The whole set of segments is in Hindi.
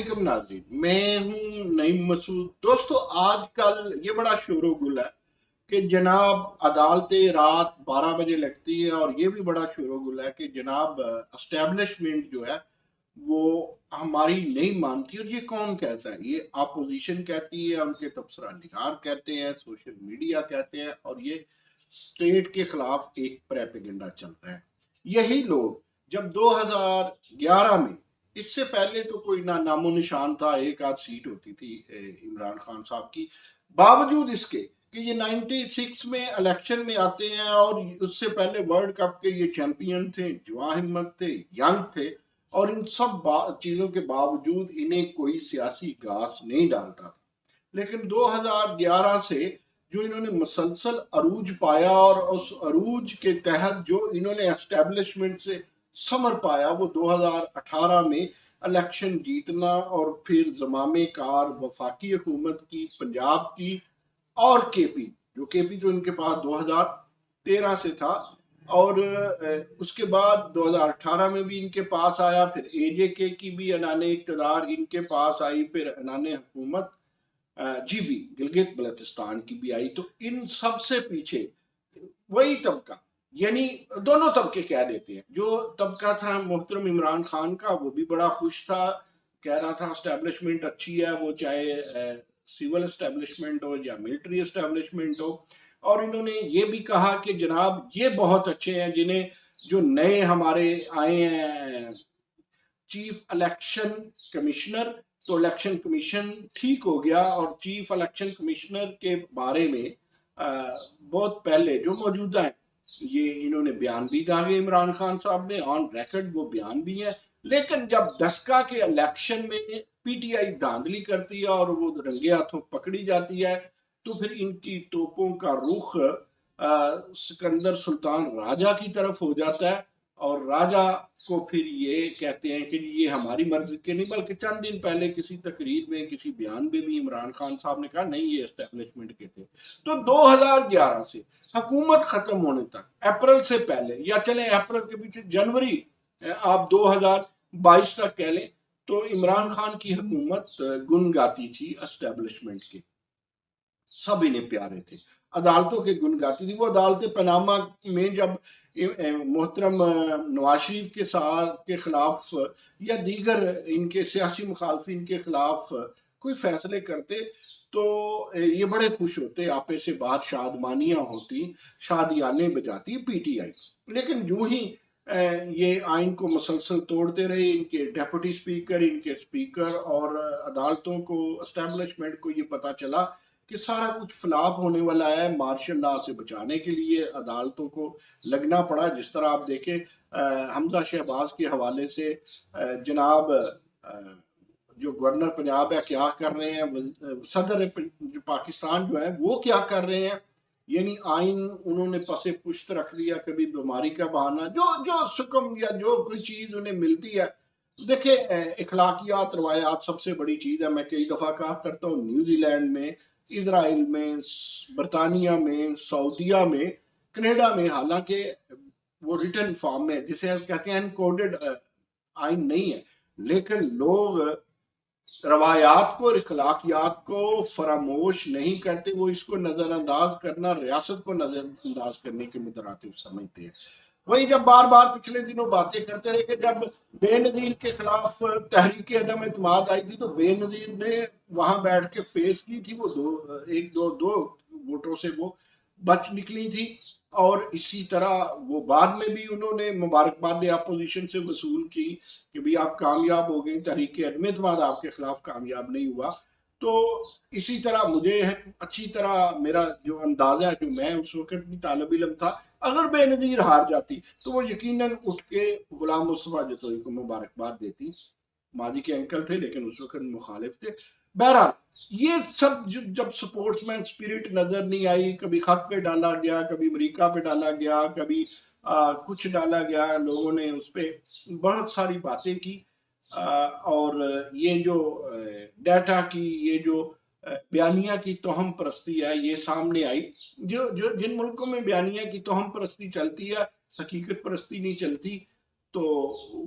वालेकुम नाज़रीन, मैं हूँ नईम मसूद। दोस्तों, आजकल ये बड़ा शोर-ओ-गुल है कि जनाब अदालतें रात 12 बजे लगती है, और ये भी बड़ा शोर-ओ-गुल है कि जनाब एस्टेब्लिशमेंट जो है वो हमारी नहीं मानती। और ये कौन कहता है? ये अपोजिशन कहती है, उनके तबसरा निगार कहते हैं, सोशल मीडिया कहते हैं, और ये स्टेट के खिलाफ एक प्रोपेगेंडा चल रहा है। यही लोग जब 2011 में, इससे पहले तो कोई ना नामो निशान था, एक आध सीट होती थी इमरान खान साहब की, बावजूद इसके कि ये 96 में इलेक्शन में आते हैं, और उससे पहले वर्ल्ड कप के ये चैंपियन थे, जवां हिम्मत थे, यंग थे, और इन सब चीजों के बावजूद इन्हें कोई सियासी घास नहीं डालता था। लेकिन 2011 से जो इन्होंने मुसलसल अरूज पाया, और उस अरूज के तहत जो इन्होंने एस्टेब्लिशमेंट से समर पाया, वो 2018 में इलेक्शन जीतना, और फिर जमामे कार वफाकी हुकूमत की, पंजाब की, और केपी, जो केपी तो इनके पास 2013 से था, और उसके बाद 2018 में भी इनके पास आया, फिर एजेके की भी अनाने इक़्तिदार इनके पास आई, फिर अनाने हुकूमत जीबी गिलगित बल्तिस्तान की भी आई। तो इन सब से पीछे वही तबका, यानी दोनों तबके कह देते हैं। जो तबका था मोहतरम इमरान खान का, वो भी बड़ा खुश था, कह रहा था एस्टेब्लिशमेंट अच्छी है, वो चाहे सिविल एस्टेब्लिशमेंट हो या मिलिट्री एस्टेब्लिशमेंट हो। और इन्होंने ये भी कहा कि जनाब ये बहुत अच्छे हैं, जिन्हें जो नए हमारे आए हैं चीफ इलेक्शन कमिश्नर, तो इलेक्शन कमीशन ठीक हो गया, और चीफ इलेक्शन कमिश्नर के बारे में बहुत पहले जो मौजूदा है, ये इन्होंने बयान भी दागे, इमरान खान साहब ने ऑन रिकॉर्ड वो बयान भी है। लेकिन जब दसका के इलेक्शन में पीटीआई धांधली करती है और वो रंगे हाथों पकड़ी जाती है, तो फिर इनकी तोपों का रुख सिकंदर सुल्तान राजा की तरफ हो जाता है, और राजा को फिर ये कहते हैं कि ये हमारी मर्जी के नहीं, बल्कि चंद दिन पहले किसी तकरीर में, किसी बयान में भी इमरान खान साहब ने कहा नहीं, ये एस्टेब्लिशमेंट के थे। तो 2011 से हुकूमत खत्म होने तक, अप्रैल से पहले, या चले अप्रैल के पीछे जनवरी आप 2022 तक कह लें, तो इमरान खान की हुकूमत गुन गाती थी एस्टेब्लिशमेंट के, सब इन्हें प्यारे थे, अदालतों के गुण गाती थी। वो अदालतें पनामा में जब मोहतरम नवाज शरीफ के साथ के खिलाफ या दीगर इनके सियासी मुखालफिन के खिलाफ कोई फैसले करते, तो ये बड़े खुश होते, आपे से बात शादमानियां होती, शादियाने बजाती पीटीआई। लेकिन यूं ही ये आइन को मुसलसल तोड़ते रहे, इनके डेप्यूटी स्पीकर, इनके स्पीकर, और अदालतों को, एस्टेब्लिशमेंट को ये पता चला कि सारा कुछ फ्लॉप होने वाला है। मार्शल लॉ से बचाने के लिए अदालतों को लगना पड़ा। जिस तरह आप देखें हमजा शहबाज के हवाले से जनाब जो गवर्नर पंजाब है क्या कर रहे हैं, सदर जो पाकिस्तान जो है वो क्या कर रहे हैं, यानी आइन उन्होंने पसे पुश्त रख दिया। कभी बीमारी का बहाना, जो जो सुकम या जो कोई चीज उन्हें मिलती है। देखिए इखलाकियात रवायात सबसे बड़ी चीज है। मैं कई दफा कहा करता हूँ, न्यूजीलैंड में, इसराइल में, बरतानिया में, सऊदिया में, कनाडा में, हालांकि वो रिटर्न फॉर्म में, जिसे हम कहते हैं अनकोडेड आइन नहीं है, लेकिन लोग रवायात को, इखलाकियात को फरामोश नहीं करते। वो इसको नजरअंदाज करना रियासत को नजरअंदाज करने के मुतरातिब समझते हैं। वही जब बार बार पिछले दिनों बातें करते रहे कि जब बेनजीर के खिलाफ तहरीक अदम एतमाद आई थी, तो बेनजीर ने वहां बैठ के फेस की थी, वो दो वोटों से वो बच निकली थी। और इसी तरह वो बाद में भी उन्होंने मुबारकबाद अपोजिशन से वसूल की कि भाई आप कामयाब हो गई, तहरीक अदम एतमाद आपके खिलाफ कामयाब नहीं हुआ। तो इसी तरह मुझे अच्छी तरह मेरा जो अंदाजा है, जो मैं उस वक्त भी तालब इलम था, अगर बेनजीर हार जाती तो वो यकीनन उठ के गुलाम मुस्तफा जतोई को मुबारकबाद देती। माजी के अंकल थे लेकिन उस वक्त मुखालिफ थे। बहरहाल ये सब जब स्पोर्ट्समैन स्पिरिट नजर नहीं आई, कभी खत पे डाला गया, कभी अमेरिका पे डाला गया, कभी कुछ डाला गया, लोगों ने उस पर बहुत सारी बातें की। और ये जो डाटा की, ये जो बयानिया की तोहम परस्ती है, ये सामने आई। जो जो जिन मुल्कों में बयानिया की तोहम परस्ती चलती है, हकीकत परस्ती नहीं चलती, तो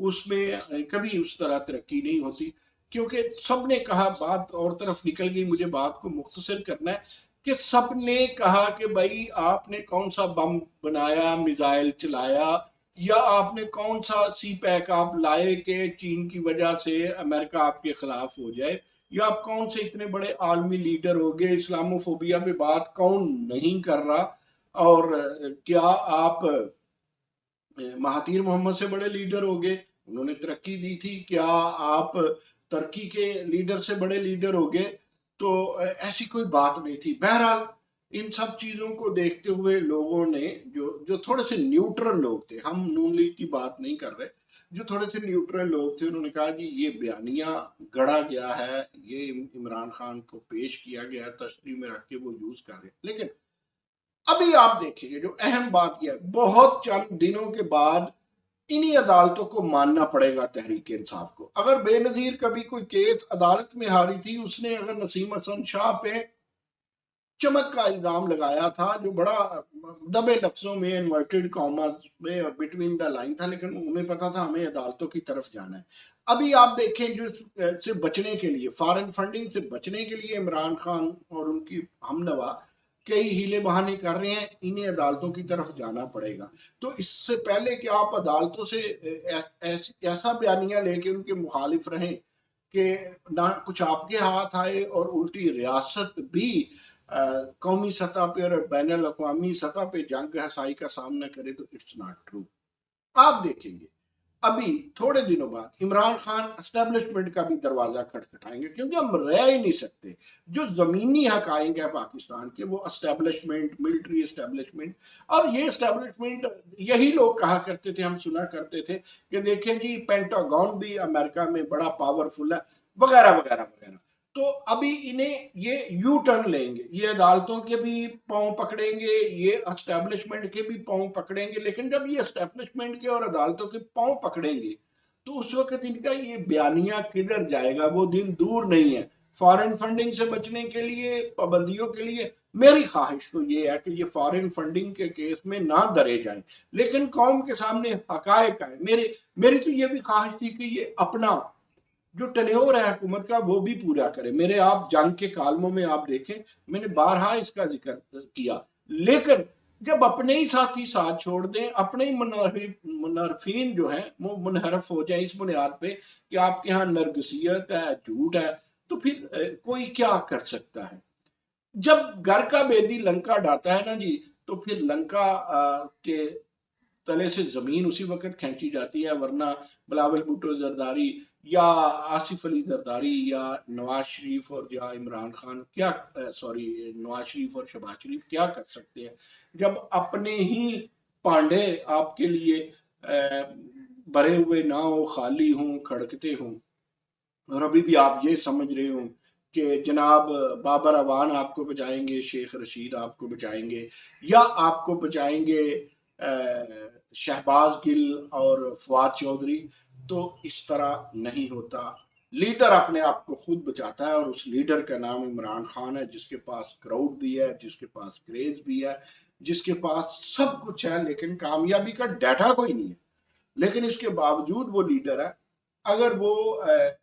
उसमें कभी उस तरह तरक्की नहीं होती। क्योंकि सब ने कहा, बात और तरफ निकल गई, मुझे बात को मुख्तसर करना है कि सब ने कहा कि भाई आपने कौन सा बम बनाया, मिसाइल चलाया, या आपने कौन सा सी पैक आप लाए कि चीन की वजह से अमेरिका आपके खिलाफ हो जाए, या आप कौन से इतने बड़े आलमी लीडर हो गए, इस्लामोफोबिया पे बात कौन नहीं कर रहा, और क्या आप महातीर मोहम्मद से बड़े लीडर हो गए, उन्होंने तरक्की दी थी, क्या आप तुर्की के लीडर से बड़े लीडर हो गए, तो ऐसी कोई बात नहीं थी। बहरहाल इन सब चीजों को देखते हुए लोगों ने, जो जो थोड़े से न्यूट्रल लोग थे, हम नून लीग की बात नहीं कर रहे, जो थोड़े से न्यूट्रल लोग थे, उन्होंने कहा जी ये बयानिया गढ़ा गया है, ये इमरान खान को पेश किया गया, तशरीह में रख के वो यूज कर रहे हैं। लेकिन अभी आप देखेंगे जो अहम बात यह है, बहुत चंद दिनों के बाद इन्हीं अदालतों को मानना पड़ेगा तहरीक इंसाफ को। अगर बेनजीर कभी कोई केस अदालत में हारी थी, उसने अगर नसीम हसन शाह पे चमक का इल्जाम लगाया था, जो बड़ा दबे लफ्जों में, इन्वर्टेड कॉमास में और बिटवीन द लाइन था, लेकिन उन्हें पता था हमें अदालतों की तरफ जाना है। अभी आप देखें, जो से बचने के लिए, फॉरेन फंडिंग से बचने के लिए इमरान खान और उनकी हमनवा कई हीले बहाने कर रहे हैं, इन्हें अदालतों की तरफ जाना पड़ेगा। तो इससे पहले कि आप अदालतों से ऐसा बयानिया लेके उनके मुखालिफ रहें कि ना कुछ आपके हाथ आए और उल्टी रियासत भी कौमी सतह पे और बैन अवी सतह पे जंग हसाई का सामना करे, तो इट्स नॉट ट्रू। आप देखेंगे अभी थोड़े दिनों बाद इमरान खान एस्टेब्लिशमेंट का भी दरवाजा खटखटाएंगे, क्योंकि हम रह ही नहीं सकते। जो जमीनी हक आएंगे पाकिस्तान के, वो एस्टेब्लिशमेंट, मिलिट्री एस्टेब्लिशमेंट, और ये एस्टेब्लिशमेंट यही लोग कहा करते थे, हम सुना करते थे कि देखें जी पेंटागन भी अमेरिका में बड़ा पावरफुल है, वगैरह वगैरह वगैरह। तो अभी इन्हें ये यू टर्न लेंगे, ये अदालतों के भी पांव पकड़ेंगे, ये एस्टेब्लिशमेंट के भी पांव पकड़ेंगे। लेकिन जब ये एस्टेब्लिशमेंट के और अदालतों के पांव पकड़ेंगे, तो उस वक्त इनका ये बयानिया किधर जाएगा, वो दिन दूर नहीं है। फॉरेन फंडिंग से बचने के लिए, पाबंदियों के लिए, मेरी ख्वाहिश तो ये है कि ये फॉरेन फंडिंग के केस में ना डरे जाएं, लेकिन कौम के सामने हकायक आए। मेरी तो ये भी ख्वाहिश थी कि ये अपना जो टेन्योर है हुकूमत का, वो भी पूरा करे। मेरे आप जंग के कालमों में आप देखें, मैंने बारहा इसका जिक्र किया, लेकिन जब अपने ही साथी साथ छोड़ दें, अपने ही मुनरफीन जो है वो मुनहरफ हो जाए इस बुनियाद पे कि आपके यहाँ नरगसियत है, झूठ है, तो फिर कोई क्या कर सकता है। जब घर का बेदी लंका डालता है ना जी, तो फिर लंका के तले से जमीन उसी वक्त खींची जाती है, वरना बिलावल भुट्टो जरदारी या आसिफ अली जरदारी या नवाज शरीफ और या इमरान खान क्या, सॉरी, नवाज शरीफ और शहबाज शरीफ क्या कर सकते हैं, जब अपने ही पांडे आपके लिए भरे हुए ना हो, खाली हों, खड़कते हों। और अभी भी आप ये समझ रहे हो कि जनाब बाबर अवान आपको बचाएंगे, शेख रशीद आपको बचाएंगे, या आपको बचाएंगे शहबाज गिल और फवाद चौधरी, तो इस तरह नहीं होता। लीडर अपने आप को खुद बचाता है, और उस लीडर का नाम इमरान खान है, जिसके पास क्राउड भी है, जिसके पास क्रेज भी है, जिसके पास सब कुछ है, लेकिन कामयाबी का डाटा कोई नहीं है। लेकिन इसके बावजूद वो लीडर है। अगर वो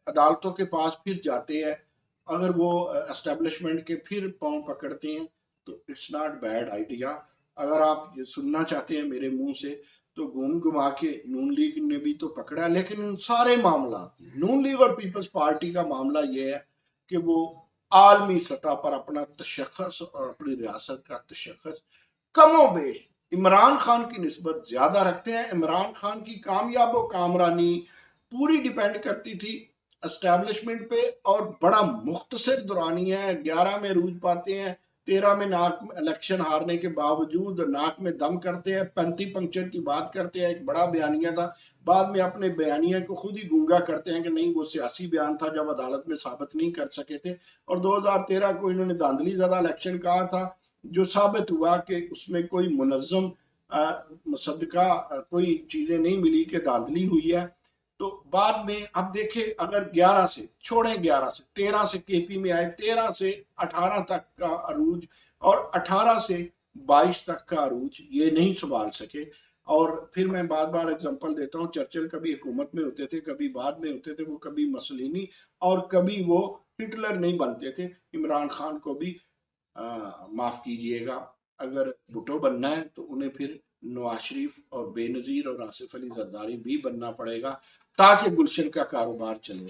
अदालतों के पास फिर जाते हैं, अगर वो एस्टेब्लिशमेंट के फिर पांव पकड़ते हैं, तो इट्स नॉट बैड आइडिया। अगर आप ये सुनना चाहते हैं मेरे मुंह से, तो घूम घुमा के नून लीग ने भी तो पकड़ा, लेकिन इन सारे मामला, नून लीग और पीपल्स पार्टी का मामला ये है कि वो आलमी सतह पर अपना तशख्खुस और अपनी रियासत का तशख्खुस कमोबेश इमरान खान की निस्बत ज्यादा रखते हैं। इमरान खान की कामयाब कामरानी पूरी डिपेंड करती थी एस्टेब्लिशमेंट पे, और बड़ा मुख्तसर दुरानी है। 11 में रूज पाते हैं, 13 में नाक इलेक्शन हारने के बावजूद नाक में दम करते हैं, पैंती पंक्चर की बात करते हैं, एक बड़ा बयानिया था, बाद में अपने बयानिया को खुद ही गूंगा करते हैं कि नहीं वो सियासी बयान था, जब अदालत में साबित नहीं कर सके थे। और 2013 को इन्होंने धांधली ज़्यादा इलेक्शन कहा था, जो साबित हुआ कि उसमें कोई मुनज़्ज़म सदका कोई चीज़ें नहीं मिली, कि धांधली हुई है। तो बाद में अब देखें, अगर 11 से छोड़ें, 11 से 13 से केपी में आए, 13 से 18 तक का अरूज और 18 से 22 तक का अरूज ये नहीं संभाल सके, और फिर मैं बार बार एग्जांपल देता हूँ, चर्चिल कभी हुकूमत में होते थे, कभी बाद में होते थे, वो कभी मसलिनी और कभी वो हिटलर नहीं बनते थे। इमरान खान को भी माफ कीजिएगा, अगर भुट्टो बनना है तो उन्हें फिर नवाज शरीफ और बेनजीर और आसिफ अली जरदारी भी बनना पड़ेगा ताकि गुलशन का कारोबार चले।